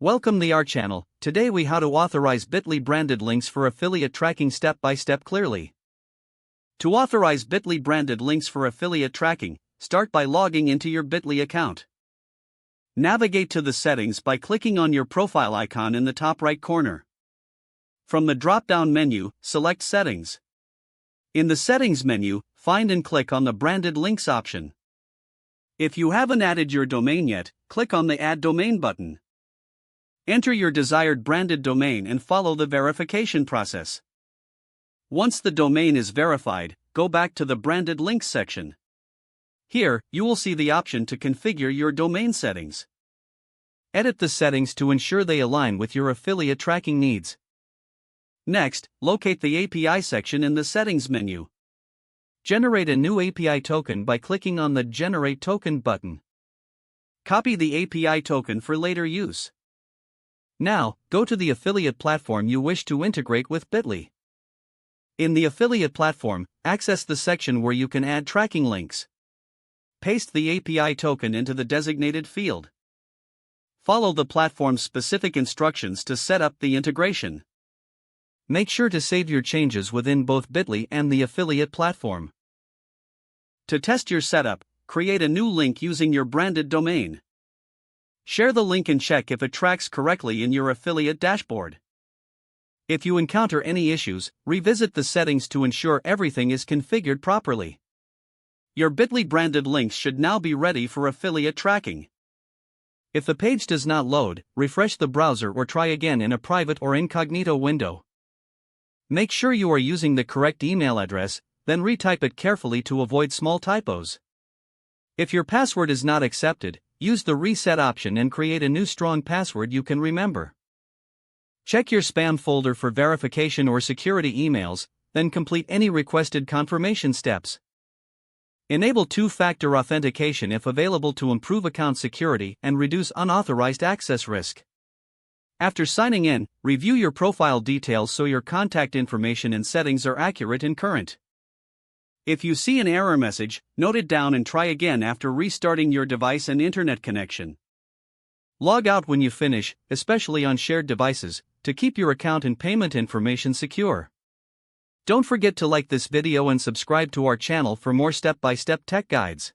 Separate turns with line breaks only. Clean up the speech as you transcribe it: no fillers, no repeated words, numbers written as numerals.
Welcome to our channel. Today we how to authorize Bitly branded links for affiliate tracking step by step clearly. To authorize Bitly branded links for affiliate tracking, start by logging into your Bitly account. Navigate to the settings by clicking on your profile icon in the top right corner. From the drop-down menu, select Settings. In the Settings menu, find and click on the Branded Links option. If you haven't added your domain yet, click on the Add Domain button. Enter your desired branded domain and follow the verification process. Once the domain is verified, go back to the Branded Links section. Here, you will see the option to configure your domain settings. Edit the settings to ensure they align with your affiliate tracking needs. Next, locate the API section in the Settings menu. Generate a new API token by clicking on the Generate Token button. Copy the API token for later use. Now, go to the affiliate platform you wish to integrate with Bitly. In the affiliate platform, access the section where you can add tracking links. Paste the API token into the designated field. Follow the platform's specific instructions to set up the integration. Make sure to save your changes within both Bitly and the affiliate platform. To test your setup, create a new link using your branded domain. Share the link and check if it tracks correctly in your affiliate dashboard. If you encounter any issues, revisit the settings to ensure everything is configured properly. Your Bitly branded links should now be ready for affiliate tracking. If the page does not load, refresh the browser or try again in a private or incognito window. Make sure you are using the correct email address, then retype it carefully to avoid small typos. If your password is not accepted, use the reset option and create a new strong password you can remember. Check your spam folder for verification or security emails, then complete any requested confirmation steps. Enable two-factor authentication if available to improve account security and reduce unauthorized access risk. After signing in, review your profile details so your contact information and settings are accurate and current. If you see an error message, note it down and try again after restarting your device and internet connection. Log out when you finish, especially on shared devices, to keep your account and payment information secure. Don't forget to like this video and subscribe to our channel for more step-by-step tech guides.